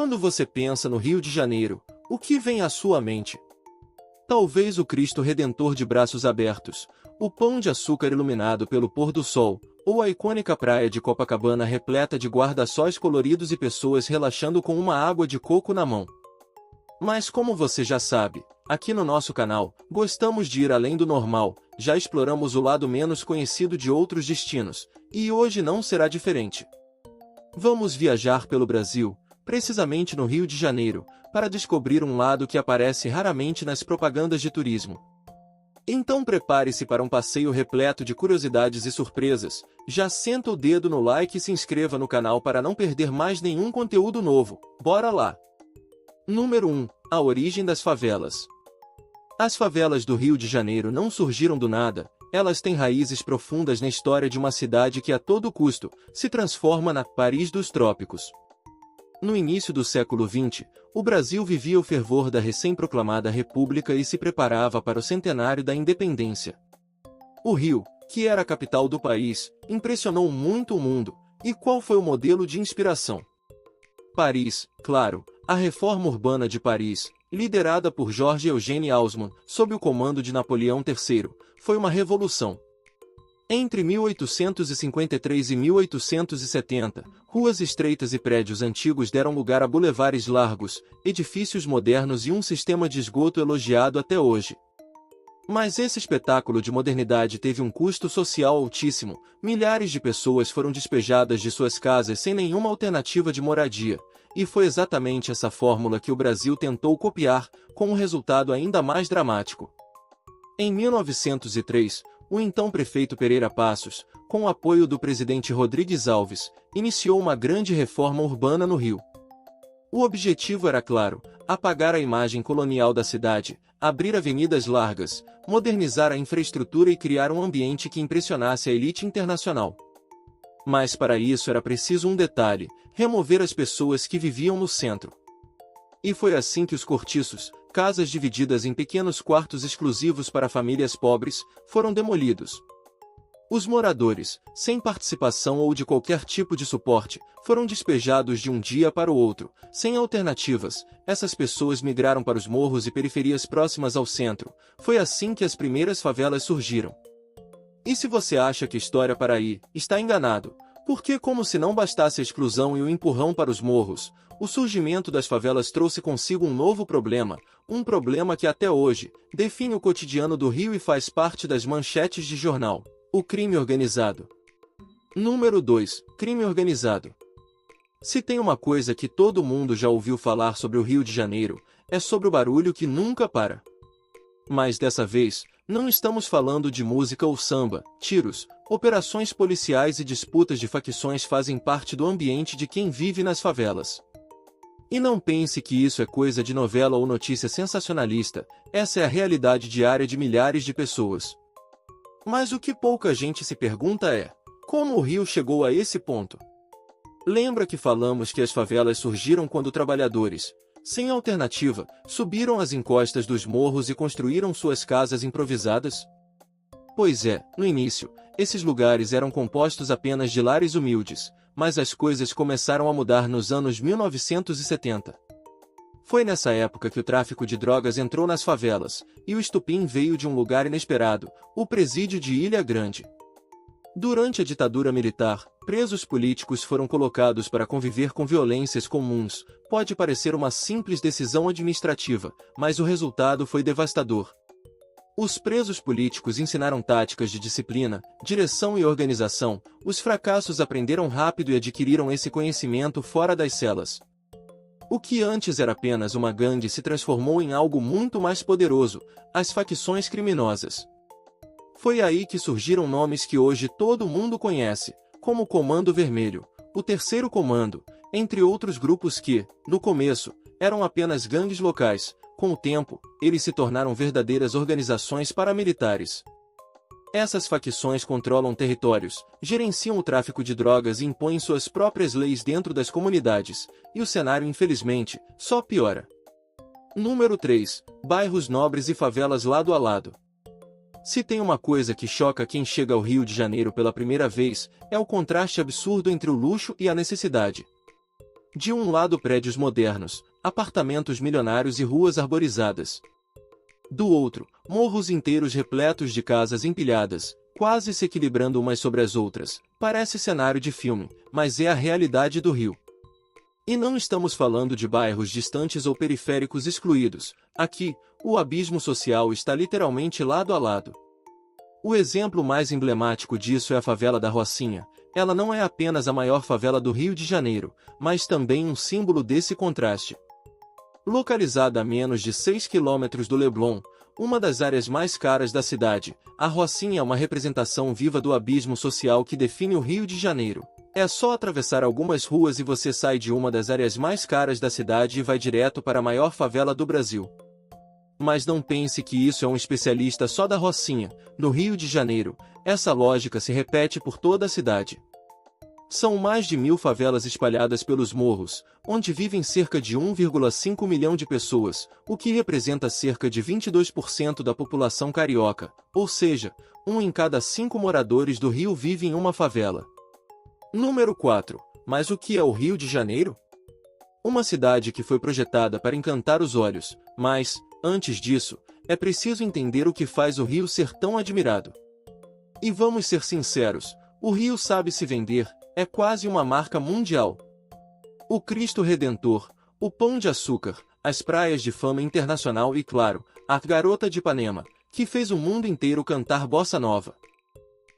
Quando você pensa no Rio de Janeiro, o que vem à sua mente? Talvez o Cristo Redentor de braços abertos, o Pão de Açúcar iluminado pelo pôr do sol, ou a icônica praia de Copacabana repleta de guarda-sóis coloridos e pessoas relaxando com uma água de coco na mão. Mas como você já sabe, aqui no nosso canal, gostamos de ir além do normal, já exploramos o lado menos conhecido de outros destinos, e hoje não será diferente. Vamos viajar pelo Brasil, precisamente no Rio de Janeiro, para descobrir um lado que aparece raramente nas propagandas de turismo. Então prepare-se para um passeio repleto de curiosidades e surpresas, já senta o dedo no like e se inscreva no canal para não perder mais nenhum conteúdo novo. Bora lá! Número 1. A origem das favelas. As favelas do Rio de Janeiro não surgiram do nada, elas têm raízes profundas na história de uma cidade que a todo custo se transforma na Paris dos trópicos. No início do século XX, o Brasil vivia o fervor da recém-proclamada República e se preparava para o centenário da independência. O Rio, que era a capital do país, impressionou muito o mundo. E qual foi o modelo de inspiração? Paris, claro, a reforma urbana de Paris, liderada por Georges Eugène Haussmann, sob o comando de Napoleão III, foi uma revolução. Entre 1853 e 1870, ruas estreitas e prédios antigos deram lugar a bulevares largos, edifícios modernos e um sistema de esgoto elogiado até hoje. Mas esse espetáculo de modernidade teve um custo social altíssimo, milhares de pessoas foram despejadas de suas casas sem nenhuma alternativa de moradia, e foi exatamente essa fórmula que o Brasil tentou copiar, com um resultado ainda mais dramático. Em 1903, o então prefeito Pereira Passos, com o apoio do presidente Rodrigues Alves, iniciou uma grande reforma urbana no Rio. O objetivo era claro: apagar a imagem colonial da cidade, abrir avenidas largas, modernizar a infraestrutura e criar um ambiente que impressionasse a elite internacional. Mas para isso era preciso um detalhe: remover as pessoas que viviam no centro. E foi assim que os cortiços, casas divididas em pequenos quartos exclusivos para famílias pobres, foram demolidos. Os moradores, sem participação ou de qualquer tipo de suporte, foram despejados de um dia para o outro, sem alternativas. Essas pessoas migraram para os morros e periferias próximas ao centro. Foi assim que as primeiras favelas surgiram. E se você acha que história para aí, está enganado, porque como se não bastasse a exclusão e o empurrão para os morros, o surgimento das favelas trouxe consigo um novo problema, um problema que até hoje define o cotidiano do Rio e faz parte das manchetes de jornal: o crime organizado. Número 2. Crime organizado. Se tem uma coisa que todo mundo já ouviu falar sobre o Rio de Janeiro, é sobre o barulho que nunca para. Mas dessa vez, não estamos falando de música ou samba, tiros, operações policiais e disputas de facções fazem parte do ambiente de quem vive nas favelas. E não pense que isso é coisa de novela ou notícia sensacionalista, essa é a realidade diária de milhares de pessoas. Mas o que pouca gente se pergunta é: como o Rio chegou a esse ponto? Lembra que falamos que as favelas surgiram quando trabalhadores, sem alternativa, subiram as encostas dos morros e construíram suas casas improvisadas? Pois é, no início, esses lugares eram compostos apenas de lares humildes, mas as coisas começaram a mudar nos anos 1970. Foi nessa época que o tráfico de drogas entrou nas favelas, e o estupim veio de um lugar inesperado: o presídio de Ilha Grande. Durante a ditadura militar, presos políticos foram colocados para conviver com violências comuns. Pode parecer uma simples decisão administrativa, mas o resultado foi devastador. Os presos políticos ensinaram táticas de disciplina, direção e organização. Os fracassos aprenderam rápido e adquiriram esse conhecimento fora das celas. O que antes era apenas uma gangue se transformou em algo muito mais poderoso: as facções criminosas. Foi aí que surgiram nomes que hoje todo mundo conhece, como o Comando Vermelho, o Terceiro Comando, entre outros grupos que, no começo, eram apenas gangues locais. Com o tempo, eles se tornaram verdadeiras organizações paramilitares. Essas facções controlam territórios, gerenciam o tráfico de drogas e impõem suas próprias leis dentro das comunidades, e o cenário, infelizmente, só piora. Número 3. Bairros nobres e favelas lado a lado. Se tem uma coisa que choca quem chega ao Rio de Janeiro pela primeira vez, é o contraste absurdo entre o luxo e a necessidade. De um lado prédios modernos, apartamentos milionários e ruas arborizadas. Do outro, morros inteiros repletos de casas empilhadas, quase se equilibrando umas sobre as outras. Parece cenário de filme, mas é a realidade do Rio. E não estamos falando de bairros distantes ou periféricos excluídos. Aqui, o abismo social está literalmente lado a lado. O exemplo mais emblemático disso é a favela da Rocinha. Ela não é apenas a maior favela do Rio de Janeiro, mas também um símbolo desse contraste. Localizada a menos de 6 quilômetros do Leblon, uma das áreas mais caras da cidade, a Rocinha é uma representação viva do abismo social que define o Rio de Janeiro. É só atravessar algumas ruas e você sai de uma das áreas mais caras da cidade e vai direto para a maior favela do Brasil. Mas não pense que isso é um especialista só da Rocinha. No Rio de Janeiro, essa lógica se repete por toda a cidade. São mais de 1.000 favelas espalhadas pelos morros, onde vivem cerca de 1,5 milhão de pessoas, o que representa cerca de 22% da população carioca, ou seja, 1 em cada 5 moradores do Rio vive em uma favela. Número 4. Mas o que é o Rio de Janeiro? Uma cidade que foi projetada para encantar os olhos, mas, antes disso, é preciso entender o que faz o Rio ser tão admirado. E vamos ser sinceros, o Rio sabe se vender, é quase uma marca mundial. O Cristo Redentor, o Pão de Açúcar, as praias de fama internacional e, claro, a Garota de Ipanema, que fez o mundo inteiro cantar bossa nova.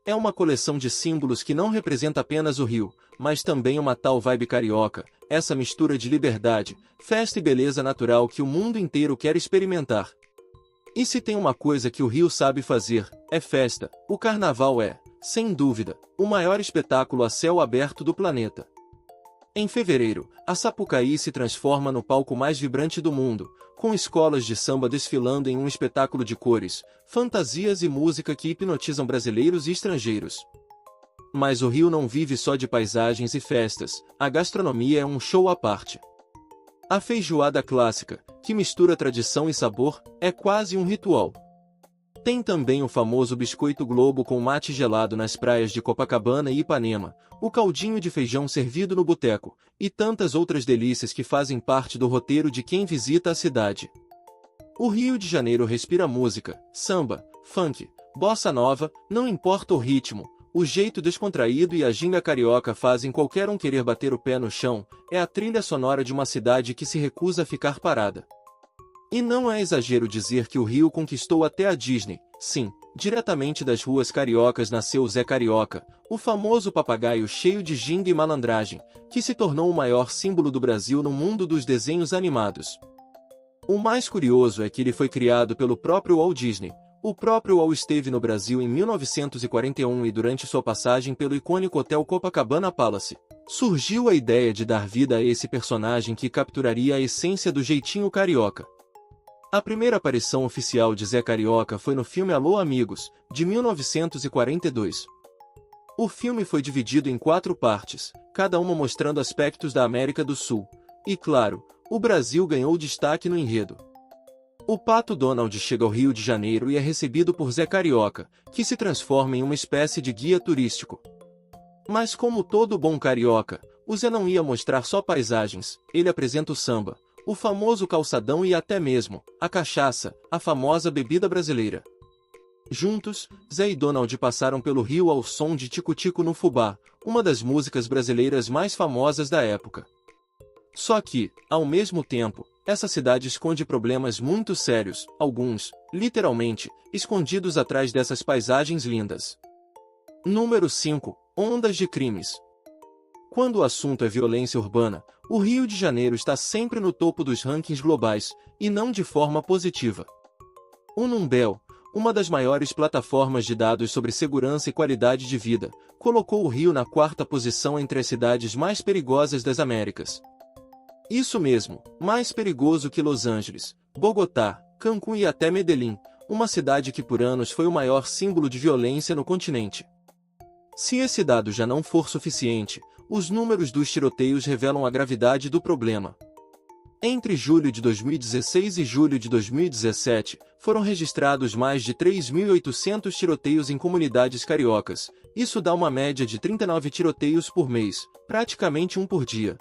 É uma coleção de símbolos que não representa apenas o Rio, mas também uma tal vibe carioca, essa mistura de liberdade, festa e beleza natural que o mundo inteiro quer experimentar. E se tem uma coisa que o Rio sabe fazer, é festa. O carnaval é, sem dúvida, o maior espetáculo a céu aberto do planeta. Em fevereiro, a Sapucaí se transforma no palco mais vibrante do mundo, com escolas de samba desfilando em um espetáculo de cores, fantasias e música que hipnotizam brasileiros e estrangeiros. Mas o Rio não vive só de paisagens e festas, a gastronomia é um show à parte. A feijoada clássica, que mistura tradição e sabor, é quase um ritual. Tem também o famoso biscoito Globo com mate gelado nas praias de Copacabana e Ipanema, o caldinho de feijão servido no boteco, e tantas outras delícias que fazem parte do roteiro de quem visita a cidade. O Rio de Janeiro respira música, samba, funk, bossa nova, não importa o ritmo, o jeito descontraído e a ginga carioca fazem qualquer um querer bater o pé no chão, é a trilha sonora de uma cidade que se recusa a ficar parada. E não é exagero dizer que o Rio conquistou até a Disney. Sim, diretamente das ruas cariocas nasceu o Zé Carioca, o famoso papagaio cheio de ginga e malandragem, que se tornou o maior símbolo do Brasil no mundo dos desenhos animados. O mais curioso é que ele foi criado pelo próprio Walt Disney. O próprio Walt esteve no Brasil em 1941 e durante sua passagem pelo icônico Hotel Copacabana Palace, surgiu a ideia de dar vida a esse personagem que capturaria a essência do jeitinho carioca. A primeira aparição oficial de Zé Carioca foi no filme Alô Amigos, de 1942. O filme foi dividido em 4 partes, cada uma mostrando aspectos da América do Sul. E claro, o Brasil ganhou destaque no enredo. O Pato Donald chega ao Rio de Janeiro e é recebido por Zé Carioca, que se transforma em uma espécie de guia turístico. Mas como todo bom carioca, o Zé não ia mostrar só paisagens, ele apresenta o samba, o famoso calçadão e até mesmo a cachaça, a famosa bebida brasileira. Juntos, Zé e Donald passaram pelo Rio ao som de Tico-Tico no Fubá, uma das músicas brasileiras mais famosas da época. Só que, ao mesmo tempo, essa cidade esconde problemas muito sérios, alguns, literalmente, escondidos atrás dessas paisagens lindas. Número 5. Ondas de crimes. Quando o assunto é violência urbana, o Rio de Janeiro está sempre no topo dos rankings globais, e não de forma positiva. O Numbel, uma das maiores plataformas de dados sobre segurança e qualidade de vida, colocou o Rio na 4ª posição entre as cidades mais perigosas das Américas. Isso mesmo, mais perigoso que Los Angeles, Bogotá, Cancún e até Medellín, uma cidade que por anos foi o maior símbolo de violência no continente. Se esse dado já não for suficiente, os números dos tiroteios revelam a gravidade do problema. Entre julho de 2016 e julho de 2017, foram registrados mais de 3.800 tiroteios em comunidades cariocas. Isso dá uma média de 39 tiroteios por mês, praticamente um por dia.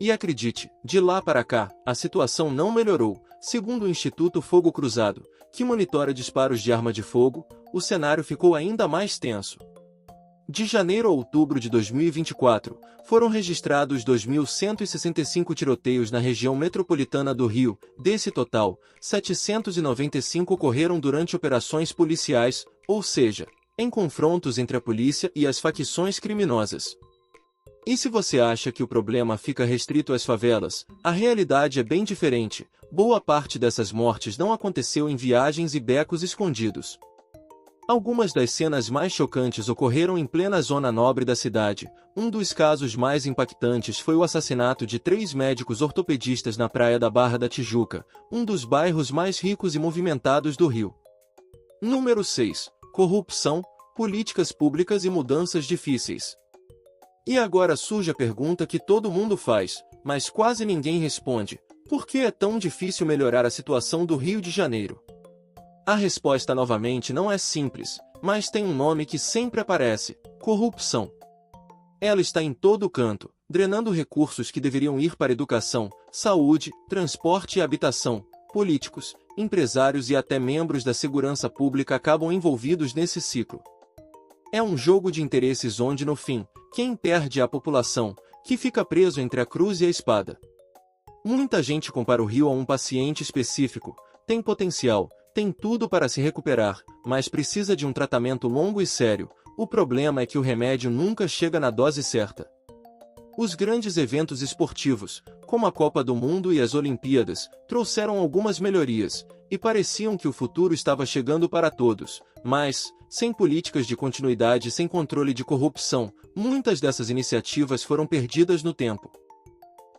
E acredite, de lá para cá, a situação não melhorou. Segundo o Instituto Fogo Cruzado, que monitora disparos de arma de fogo, o cenário ficou ainda mais tenso. De janeiro a outubro de 2024, foram registrados 2.165 tiroteios na região metropolitana do Rio. Desse total, 795 ocorreram durante operações policiais, ou seja, em confrontos entre a polícia e as facções criminosas. E se você acha que o problema fica restrito às favelas, a realidade é bem diferente. Boa parte dessas mortes não aconteceu em viagens e becos escondidos. Algumas das cenas mais chocantes ocorreram em plena zona nobre da cidade. Um dos casos mais impactantes foi o assassinato de 3 médicos ortopedistas na Praia da Barra da Tijuca, um dos bairros mais ricos e movimentados do Rio. Número 6. Corrupção, políticas públicas e mudanças difíceis. E agora surge a pergunta que todo mundo faz, mas quase ninguém responde: por que é tão difícil melhorar a situação do Rio de Janeiro? A resposta novamente não é simples, mas tem um nome que sempre aparece: corrupção. Ela está em todo canto, drenando recursos que deveriam ir para educação, saúde, transporte e habitação. Políticos, empresários e até membros da segurança pública acabam envolvidos nesse ciclo. É um jogo de interesses onde, no fim, quem perde é a população, que fica preso entre a cruz e a espada. Muita gente compara o Rio a um paciente específico: tem potencial, tem tudo para se recuperar, mas precisa de um tratamento longo e sério. O problema é que o remédio nunca chega na dose certa. Os grandes eventos esportivos, como a Copa do Mundo e as Olimpíadas, trouxeram algumas melhorias, e pareciam que o futuro estava chegando para todos, mas, sem políticas de continuidade e sem controle de corrupção, muitas dessas iniciativas foram perdidas no tempo.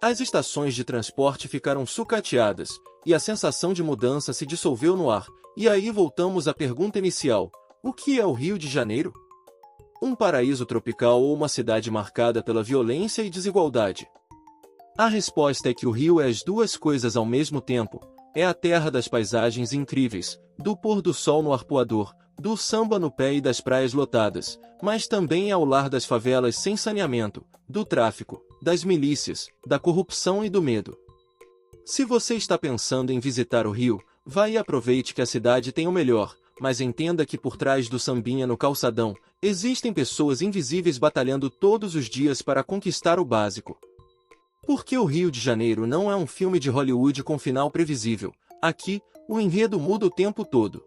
As estações de transporte ficaram sucateadas, e a sensação de mudança se dissolveu no ar. E aí voltamos à pergunta inicial: o que é o Rio de Janeiro? Um paraíso tropical ou uma cidade marcada pela violência e desigualdade? A resposta é que o Rio é as duas coisas ao mesmo tempo. É a terra das paisagens incríveis, do pôr do sol no arpoador, do samba no pé e das praias lotadas, mas também é o lar das favelas sem saneamento, do tráfico, das milícias, da corrupção e do medo. Se você está pensando em visitar o Rio, vá e aproveite que a cidade tem o melhor, mas entenda que por trás do sambinha no calçadão, existem pessoas invisíveis batalhando todos os dias para conquistar o básico. Porque o Rio de Janeiro não é um filme de Hollywood com final previsível. Aqui, o enredo muda o tempo todo.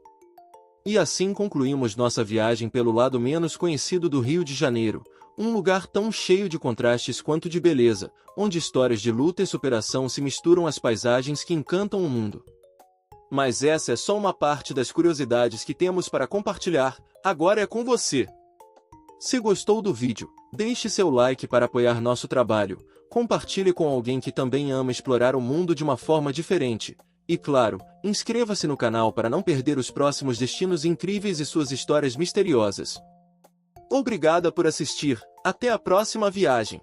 E assim concluímos nossa viagem pelo lado menos conhecido do Rio de Janeiro, um lugar tão cheio de contrastes quanto de beleza, onde histórias de luta e superação se misturam às paisagens que encantam o mundo. Mas essa é só uma parte das curiosidades que temos para compartilhar. Agora é com você! Se gostou do vídeo, deixe seu like para apoiar nosso trabalho, compartilhe com alguém que também ama explorar o mundo de uma forma diferente. E claro, inscreva-se no canal para não perder os próximos destinos incríveis e suas histórias misteriosas. Obrigada por assistir, até a próxima viagem!